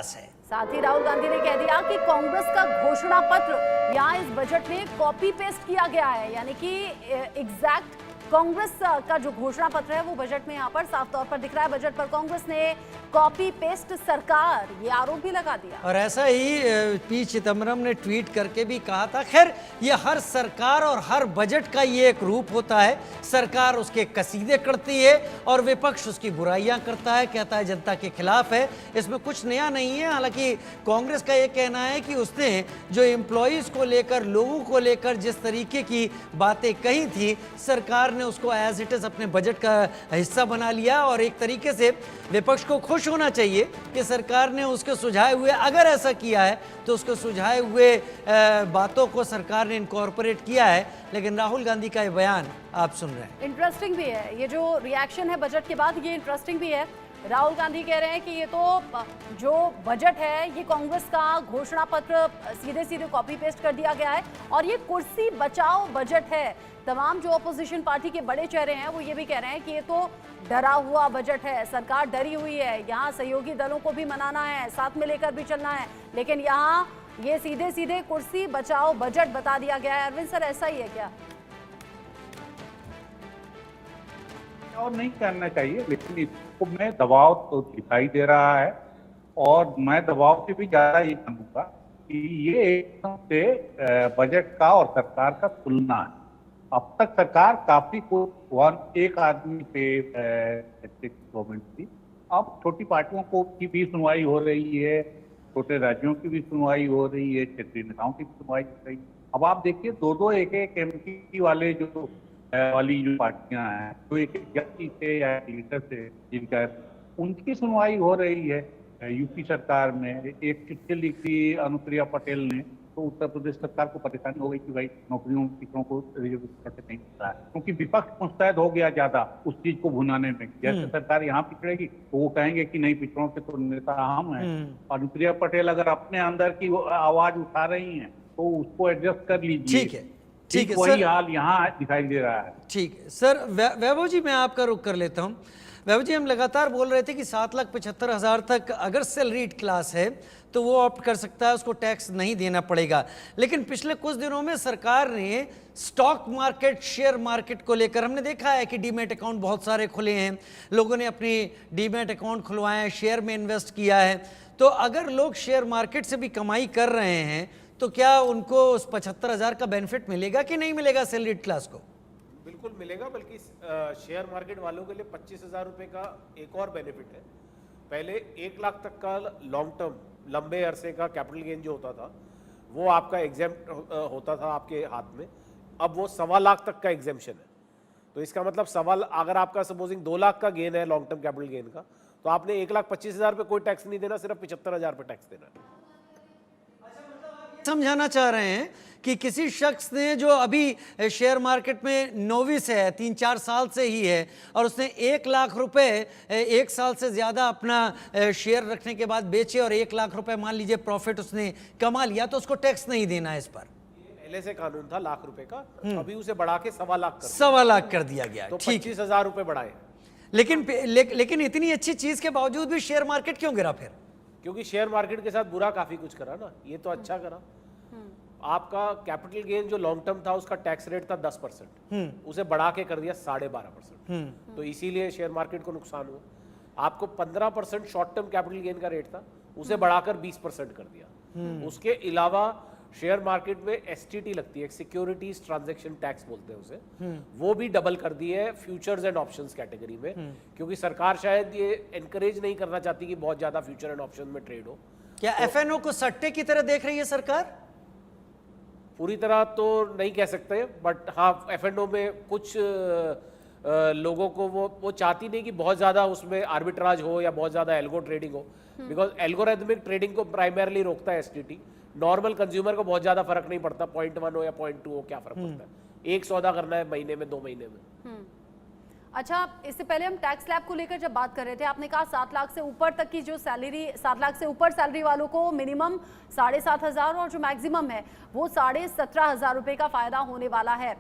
है। साथ ही राहुल गांधी ने कह दिया कि कांग्रेस का घोषणा पत्र यहाँ इस बजट में कॉपी पेस्ट किया गया है, यानी कि एग्जैक्ट कांग्रेस का जो घोषणा पत्र है वो बजट में यहाँ पर साफ तौर पर दिख रहा है। बजट पर कांग्रेस ने कॉपी पेस्ट सरकार, ये आरोप भी लगा दिया। और ऐसा ही पी चिदम्बरम ने ट्वीट करके भी कहा था। खैर, ये हर सरकार और हर बजट का ये एक रूप होता है। सरकार उसके कसीदे करती है और विपक्ष उसकी बुराइयां करता है, कहता है जनता के खिलाफ है। इसमें कुछ नया नहीं है। हालांकि कांग्रेस का ये कहना है कि उसने जो एम्प्लॉयज को लेकर, लोगों को लेकर जिस तरीके की बातें कही थी, सरकार ने उसको एज इट इज अपने बजट का हिस्सा बना लिया। और एक तरीके से विपक्ष को खुश होना चाहिए कि सरकार ने उसके सुझाए हुए, अगर ऐसा किया है तो उसके सुझाए हुए बातों को सरकार ने इनकॉर्पोरेट किया है। लेकिन राहुल गांधी का ये बयान आप सुन रहे हैं, इंटरेस्टिंग भी है। ये जो रिएक्शन है बजट के बाद, ये इंटरेस्टिंग भी है। राहुल गांधी कह रहे हैं कि ये तो जो बजट है ये कांग्रेस का घोषणा पत्र सीधे सीधे कॉपी पेस्ट कर दिया गया है और ये कुर्सी बचाओ बजट है। तमाम जो अपोजिशन पार्टी के बड़े चेहरे हैं वो ये भी कह रहे हैं कि ये तो डरा हुआ बजट है, सरकार डरी हुई है, यहाँ सहयोगी दलों को भी मनाना है, साथ में लेकर भी चलना है, लेकिन यहाँ ये सीधे सीधे कुर्सी बचाओ बजट बता दिया गया है। अरविंद सर, ऐसा ही है क्या? और नहीं करना चाहिए, लेकिन इसको में दबाव तो दिखाई दे रहा है। और मैं दबाव से भी ज्यादा ये कहूँगा कि ये एकदम से बजट का और सरकार का तुलना है। अब तक सरकार काफी एक आदमी पे गवर्नमेंट थी, अब छोटी पार्टियों को की भी सुनवाई हो रही है, छोटे राज्यों की भी सुनवाई हो रही है, क्षेत्रीय नेताओं की भी सुनवाई हो रही है। अब आप देखिए, दो दो एक एक एमपी वाले जो पार्टियां हैं, जो एक व्यक्ति से या लीडर से जिनका उनकी सुनवाई हो रही है। यूपी सरकार में एक चिट्ठी लिखी अनुप्रिया पटेल ने, तो उत्तर प्रदेश सरकार को परेशानी हो गई कि भाई नौकरियों पिछड़ों को रिजर्वेशन नहीं मिल रहा है, क्योंकि विपक्ष मुस्तैद हो गया ज्यादा उस चीज को भुनाने में। जैसे सरकार यहाँ पिछड़ेगी तो वो कहेंगे कि नहीं, पिछड़ों के तो नेता हम हैं। अनुप्रिया पटेल अगर अपने अंदर की आवाज उठा रही है तो उसको एडजस्ट कर लीजिए। ठीक है, ठीक है। वही हाल यहाँ दिखाई दे रहा है। ठीक है सर। वैभव जी, मैं आपका रुख कर लेता हूं। वैभव जी, हम लगातार बोल रहे थे कि 7,75,000 तक अगर सैलरीड क्लास है तो वो ऑप्ट कर सकता है, उसको टैक्स नहीं देना पड़ेगा। लेकिन पिछले कुछ दिनों में सरकार ने स्टॉक मार्केट, शेयर मार्केट को लेकर हमने देखा है कि डीमैट अकाउंट बहुत सारे खुले हैं, लोगों ने अपनी डीमैट अकाउंट खुलवाए हैं, शेयर में इन्वेस्ट किया है। तो अगर लोग शेयर मार्केट से भी कमाई कर रहे हैं तो क्या उनको उस 75,000 का बेनिफिट मिलेगा कि नहीं मिलेगा सैलरीड क्लास को? बिल्कुल मिलेगा, बल्कि शेयर मार्केट वालों के लिए 25,000 रुपये का एक और बेनिफिट है। पहले 1 लाख तक का लॉन्ग टर्म, लंबे अरसे का कैपिटल गेन जो होता था वो आपका एग्जेम्प्ट होता था आपके हाथ में। अब वो 1.25 लाख तक का एग्जेम्पशन है। तो इसका मतलब अगर आपका सपोजिंग 2 लाख का गेन है लॉन्ग टर्म कैपिटल गेन का, तो आपने 1,25,000 पे कोई टैक्स नहीं देना, सिर्फ 75,000 पे टैक्स देना है। समझाना चाह रहे हैं कि किसी शख्स ने जो अभी शेयर मार्केट में नोविस है, 3-4 साल से ही है, और उसने 1 लाख रुपए 1 साल से ज्यादा अपना शेयर रखने के बाद बेचे और 1 लाख रुपए मान लीजिए प्रॉफिट उसने कमा लिया, तो उसको टैक्स नहीं देना है इस पर। पहले से कानून था लाख रुपए का, अभी उसे बढ़ा के 1.25 लाख 1.25 लाख कर दिया गया। तो ठीक, 25,000 रुपए बढ़ाए। लेकिन इतनी अच्छी चीज के बावजूद भी शेयर मार्केट क्यों गिरा फिर? क्योंकि शेयर मार्केट के साथ बुरा काफी कुछ करा ना, ये तो अच्छा करा। आपका कैपिटल गेन जो लॉन्ग टर्म था उसका टैक्स रेट था 10%, उसे बढ़ा के कर दिया 12.5%। तो इसीलिए शेयर मार्केट को नुकसान हुआ। आपको 15% शॉर्ट टर्म कैपिटल गेन का रेट था, उसे बढ़ाकर 20% कर दिया। उसके अलावा शेयर मार्केट में एसटीटी लगती है, सिक्योरिटीज ट्रांजैक्शन टैक्स बोलते हैं उसे, वो भी डबल कर दी है फ्यूचर्स एंड ऑप्शंस कैटेगरी में, क्योंकि सरकार शायद ये एनकरेज नहीं करना चाहती कि बहुत ज्यादा फ्यूचर एंड ऑप्शन में ट्रेड हो। क्या एफएनओ को सट्टे की तरह देख रही है सरकार? पूरी तरह तो नहीं कह सकते, बट हाँ, एफएनओ में कुछ लोगों को वो चाहती नहीं कि बहुत ज्यादा उसमें आर्बिट्राज हो या बहुत ज्यादा एल्गो ट्रेडिंग हो, बिकॉज एल्गोरिथमिक ट्रेडिंग को प्राइमरली रोकता है एसटीटी। नॉर्मल कंज्यूमर को बहुत ज्यादा फर्क नहीं पड़ता, 0.1 हो या 0.2 हो, क्या फर्क पड़ता है। एक सौदा करना है महीने में, 2 महीने में। अच्छा, इससे पहले हम टैक्स स्लैब को लेकर जब बात कर रहे थे, आपने कहा 7 लाख से ऊपर तक की जो सैलरी, 7 लाख से ऊपर सैलरी वालों को मिनिमम 7,500 और जो मैक्सिमम है वो 17,500 रुपए का फायदा होने वाला है।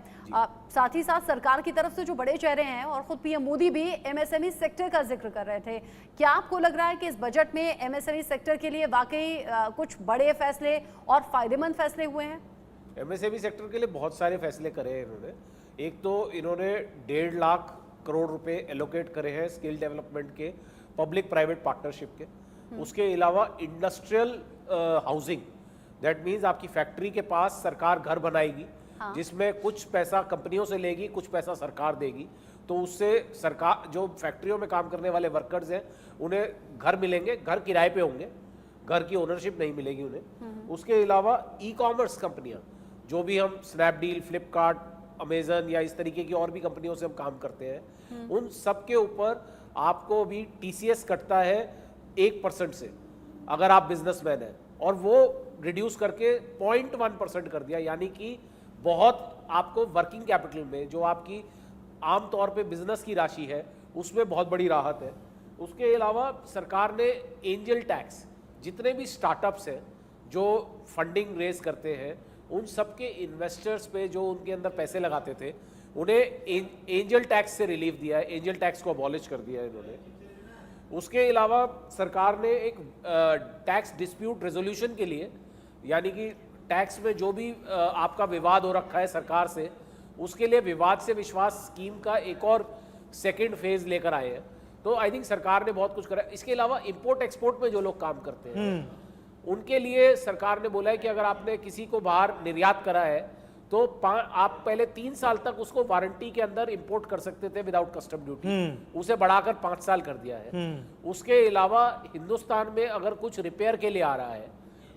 साथ ही साथ सरकार की तरफ से जो बड़े चेहरे हैं और खुद पीएम मोदी भी एमएसएमई सेक्टर का जिक्र कर रहे थे। क्या आपको लग रहा है कि इस बजट में एमएसएमई सेक्टर के लिए वाकई कुछ बड़े फैसले और फायदेमंद फैसले हुए हैं? एमएसएमई सेक्टर के लिए बहुत सारे फैसले करे हैं इन्होंने। एक तो इन्होंने 1.5 लाख करोड़ रुपए एलोकेट करे हैं स्किल डेवलपमेंट के, पब्लिक प्राइवेट पार्टनरशिप के। उसके अलावा इंडस्ट्रियल हाउसिंग, दैट मीन्स आपकी फैक्ट्री के पास सरकार घर बनाएगी, हाँ। जिसमें कुछ पैसा कंपनियों से लेगी, कुछ पैसा सरकार देगी। तो उससे सरकार, जो फैक्ट्रियों में काम करने वाले वर्कर्स हैं, उन्हें घर मिलेंगे, घर किराए पे होंगे, घर की ओनरशिप नहीं मिलेगी उन्हें। उसके अलावा ई कॉमर्स कंपनियां, जो भी हम स्नैपडील, फ्लिपकार्ट, अमेजन या इस तरीके की और भी कंपनियों से हम काम करते हैं, उन सब के ऊपर आपको भी टीसीएस कटता है 1% से, अगर आप बिजनेसमैन हैं, और वो रिड्यूस करके 0.1% कर दिया। यानी कि बहुत आपको वर्किंग कैपिटल में, जो आपकी आमतौर पे बिजनेस की राशि है, उसमें बहुत बड़ी राहत है। उसके अलावा सरकार ने एंजल टैक्स, जितने भी स्टार्टअप्स हैं जो फंडिंग रेज करते हैं, उन सबके इन्वेस्टर्स पे जो उनके अंदर पैसे लगाते थे, उन्हें एंजल टैक्स से रिलीफ दिया है। एंजल टैक्स को अबॉलिश कर दिया है इन्होंने। उसके अलावा सरकार ने एक टैक्स डिस्प्यूट रेजोल्यूशन के लिए, यानी कि टैक्स में जो भी आपका विवाद हो रखा है सरकार से, उसके लिए विवाद से विश्वास स्कीम का एक और सेकंड फेज लेकर आए हैं। तो आई थिंक सरकार ने बहुत कुछ करा। इसके अलावा इंपोर्ट एक्सपोर्ट में जो लोग काम करते हैं, उनके लिए सरकार ने बोला है कि अगर आपने किसी को बाहर निर्यात करा है, तो आप पहले 3 साल तक उसको वारंटी के अंदर इंपोर्ट कर सकते थे विदाउट कस्टम ड्यूटी, उसे बढ़ाकर 5 साल कर दिया है। उसके अलावा हिंदुस्तान में अगर कुछ रिपेयर के लिए आ रहा है,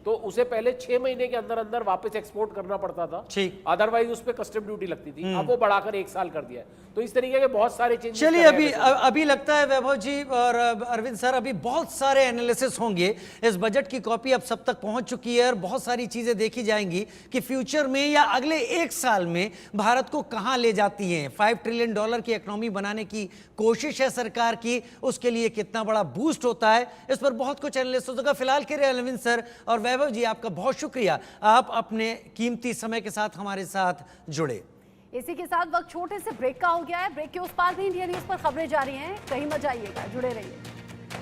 तो उसे पहले 6 महीने के अंदर अंदर वापस एक्सपोर्ट करना पड़ता था, अदरवाइज उस पर कस्टम ड्यूटी लगती थी। अब वो बढ़ाकर 1 साल कर दिया है। तो इस तरीके के बहुत सारे चेंजेस। चलिए, अभी लगता है वैभव जी और अरविंद सर, अभी बहुत सारे एनालिसिस होंगे। इस बजट की कॉपी अब सब तक पहुंच चुकी है और बहुत सारी चीजें देखी जाएंगी कि फ्यूचर में या अगले 1 साल में भारत को कहां ले जाती हैं। $5 ट्रिलियन की इकोनॉमी बनाने की कोशिश है सरकार की, उसके लिए कितना बड़ा बूस्ट होता है, इस पर बहुत कुछ एनालिसिस होगा। फिलहाल के लिए अरविंद सर और वैभव जी, आपका बहुत शुक्रिया, आप अपने कीमती समय के साथ हमारे साथ जुड़े। इसी के साथ वक्त छोटे से ब्रेक का हो गया है। ब्रेक के उस पार भी इंडिया न्यूज पर खबरें जारी हैं, कहीं मत जाइएगा, जुड़े रहिए।